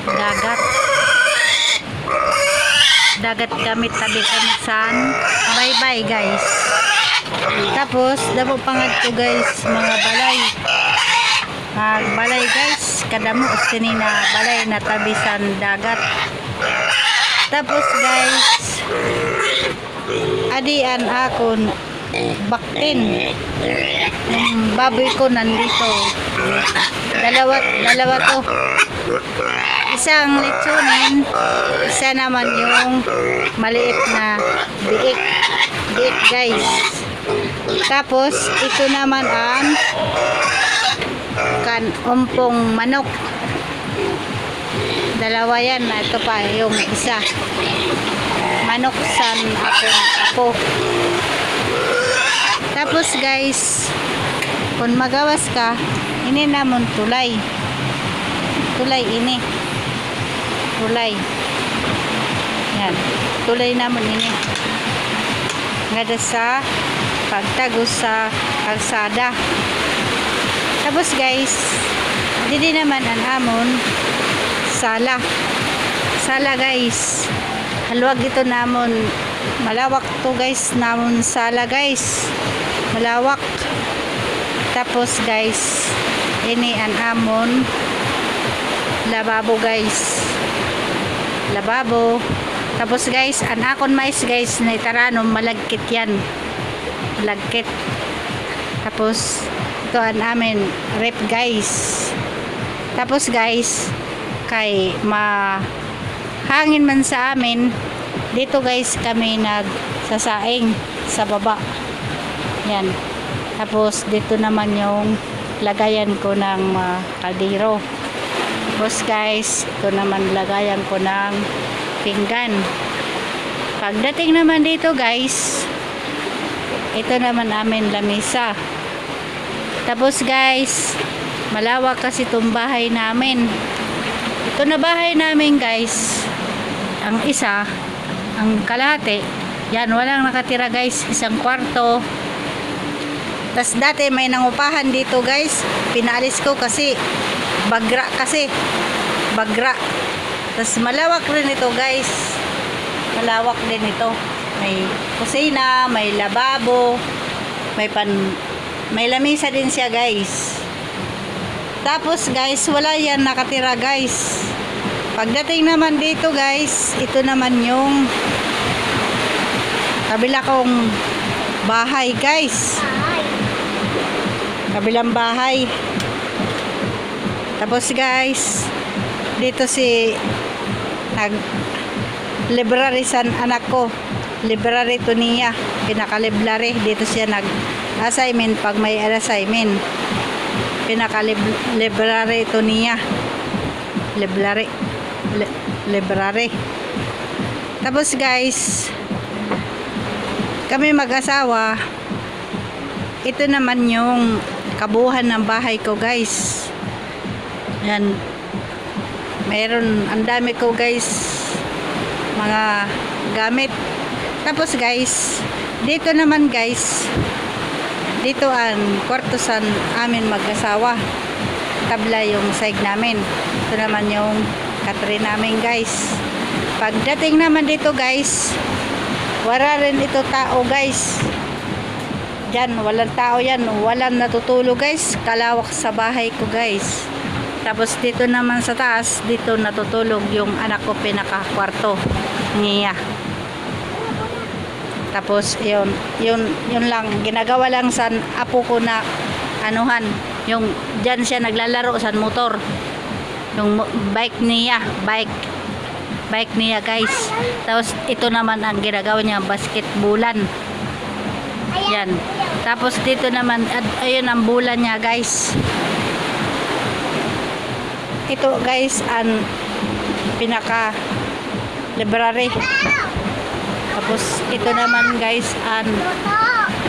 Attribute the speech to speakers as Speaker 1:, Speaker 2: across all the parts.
Speaker 1: dagat. Dagat kami, tabi kami san. Bye-bye guys. Tapos, damo pangad ko guys, mga balay. Balay guys, kadamo sini na balay na tabi san dagat. Tapos guys, adian akon baktin. Baboy ko nandito. Dalawa to. Isang litsunin, isa naman yung maliit na biik. Biik guys. Tapos ito naman ang umpong manok. Dalawa yan. Ito pa yung isa. Manok san ako. Tapos guys, kung magawas ka, ini namon tulay. Tulay ini. Tulay. Yan. Tulay namon ini. Ngada sa pagtagos sa kalsada. Tapos guys, didi naman ang amon sala. Sala guys. Haluag ito namon. Malawak to guys namon sala guys. Malawak. Tapos guys, ini ang amon lababo guys. Lababo. Tapos guys, ang akon mais guys na itarano malagkit yan. Malagkit. Tapos ito ang amin rep guys. Tapos guys, kay mahangin man sa amin, dito guys kami nagsasaing sa baba. Yan. Tapos dito naman yung lagayan ko ng kaldero. Tapos guys, ito naman lagayan ko ng pinggan. Pagdating naman dito guys, ito naman amin lamisa. Tapos guys, malawak kasi itong bahay namin. Ito na bahay namin guys, ang isa, ang kalahati, yan, walang nakatira guys, isang kwarto. Tas dati may nangupahan dito guys, pinaalis ko kasi bagra kasi. Bagra. Tas malawak rin ito guys. Malawak din ito. May kusina, may lababo, may lamisa din siya guys. Tapos guys, wala yan nakatira guys. Pagdating naman dito guys, ito naman yung kabila kong bahay guys. Kabilang bahay. Tapos guys, dito si library san anak ko. Library to niya. Pinaka-library. Dito siya nag-assignment pag may assignment. Pinaka-library to niya. Library. Library. Tapos guys, kami mag-asawa. Ito naman yung kabuuhan ng bahay ko guys. Yan. Meron, ang dami ko guys mga gamit. Tapos guys, dito naman guys, dito ang kwarto sa amin mag-asawa. Tabla yung side namin. Ito naman yung katrin namin guys. Pagdating naman dito guys, wala rin ito tao guys. Diyan, walang tao yan. Walang natutulog guys. Kalawak sa bahay ko guys. Tapos dito naman sa taas, dito natutulog yung anak ko pinaka-kwarto niya. Tapos yun lang, ginagawa lang sa apo ko na anuhan, yung dyan siya naglalaro sa motor. Yung bike niya, bike niya guys. Tapos ito naman ang ginagawa niya, basketballan. Yan. Tapos dito naman, ayun ang bulan niya guys. Ito guys ang pinaka library. Tapos ito naman guys ang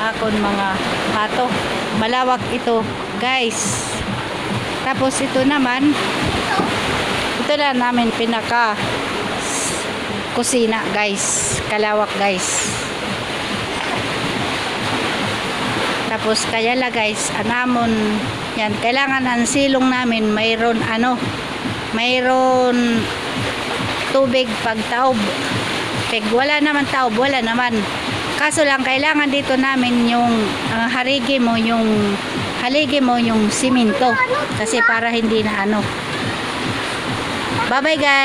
Speaker 1: akon mga pato. Malawak ito guys. Tapos ito naman, ito na namin pinaka kusina guys. Kalawak guys. Tapos kaya la guys, anamon yan, kailangan ang silong namin mayroon mayroon tubig pag taob. Pag wala naman taob, wala naman. Kaso lang kailangan dito namin yung haligi mo yung simento kasi para hindi na ano. Bye bye guys.